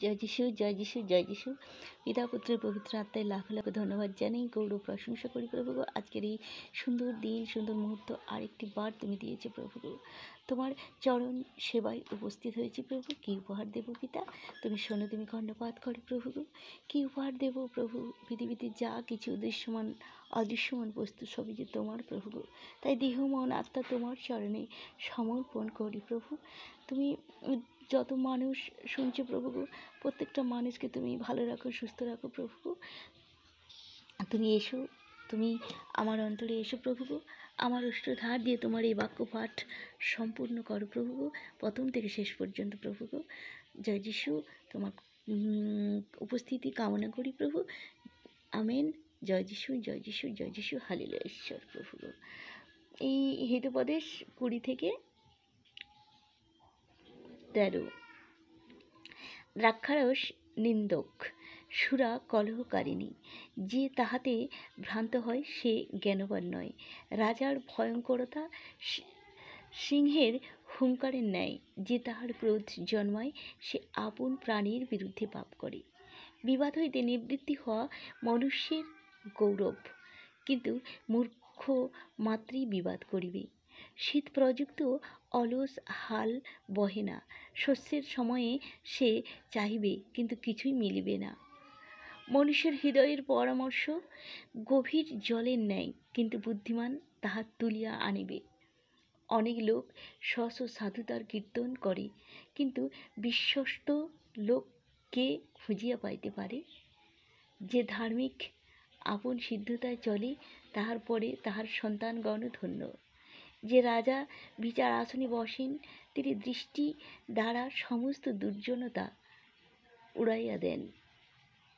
জয় যিশু, জয় যিশু, জয় যিশু। পিতা পুত্রের পবিত্র আত্মায় লাখ লাখ ধন্যবাদ জানাই, গৌরব প্রশংসা করি প্রভু। আজকের এই সুন্দর দিন, সুন্দর মুহূর্ত আরেকটি বার তুমি দিয়েছে প্রভু। তোমার চরণ সেবায় উপস্থিত হয়েছি প্রভু। কী উপহার দেব পিতা? তুমি শোনো, তুমি কর্ণপাত করো প্রভু। কী উপহার দেব প্রভু? পৃথিবীতে যা কিছু দৃশ্যমান অদৃশ্যমান বস্তু সবই যে তোমার প্রভু। তাই দেহ মন আত্মা তোমার চরণে সমর্পণ করি প্রভু। তুমি যত মানুষ শুনছে প্রভু, প্রত্যেকটা মানুষকে তুমি ভালো রাখো, সুস্থ রাখো প্রভু। তুমি এসো, তুমি আমার অন্তরে এসো প্রভু। আমার অষ্টধার দিয়ে তোমার এই বাক্য পাঠ সম্পূর্ণ করো প্রভু, প্রথম থেকে শেষ পর্যন্ত প্রভু। জয় যিশু, তোমার উপস্থিতি কামনা করি প্রভু। আমেন। জয় যিশু, জয় যিশু, জয় যিশু। হালেলুয়া ঈশ্বর প্রভু। এই হিতোপদেশ 20 থেকে 13। দ্রাক্ষারস নিন্দক, সুরা কলহকারিণী। যে তাহাতে ভ্রান্ত হয় সে জ্ঞানবান নয়। রাজার ভয়ঙ্করতা সিংহের হুঙ্কারের ন্যায়। যে তাহার ক্রোধ জন্মায় সে আপন প্রাণীর বিরুদ্ধে পাপ করে। বিবাদ হইতে নিবৃত্তি হওয়া মনুষ্যের গৌরব, কিন্তু মূর্খ মাত্রই বিবাদ করিবে। শীত প্রযুক্ত অলস হাল বহে না। শস্যের সময়ে সে চাহিবে, কিন্তু কিছুই মিলিবে না। মনুষ্যের হৃদয়ের পরামর্শ গভীর জলের ন্যায়, কিন্তু বুদ্ধিমান তাহা তুলিয়া আনিবে। অনেক লোক স্ব সাধুতার কীর্তন করে, কিন্তু বিশ্বস্ত লোক কে খুঁজিয়া পাইতে পারে? যে ধার্মিক আপন সিদ্ধতায় চলে, তাহার পরে তাহার সন্তানগণ ধন্য। যে রাজা বিচার আসনে বসেন, তিনি দৃষ্টি দ্বারা সমস্ত দুর্জনতা উড়াইয়া দেন।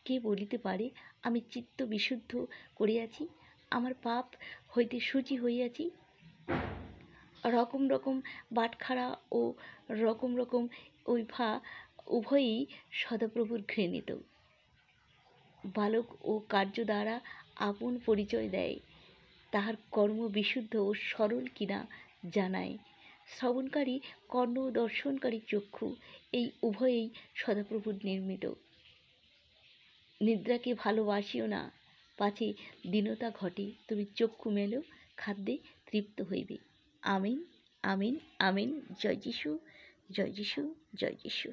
কে বলিতে পারে, আমি চিত্ত বিশুদ্ধ করিয়াছি, আমার পাপ হইতে শুচি হইয়াছি? রকম রকম বাটখারা ও রকম রকম ঐভা উভয়ই সদাপ্রভুর ঘৃণিত। বালক ও কার্য দ্বারা আপন পরিচয় দেয়, তাহার কর্ম বিশুদ্ধ ও সরল কিনা জানায়। শ্রবণকারী কর্ণ ও দর্শনকারী চক্ষু, এই উভয়েই সদাপ্রভুর নির্মিত। নিদ্রাকে ভালোবাসিও না, পাছে দীনতা ঘটে। তুমি চক্ষু মেলো, খাদ্যে তৃপ্ত হইবে। আমিন, আমিন, আমিন। জয় যিশু, জয় যিশু, জয় যিশু।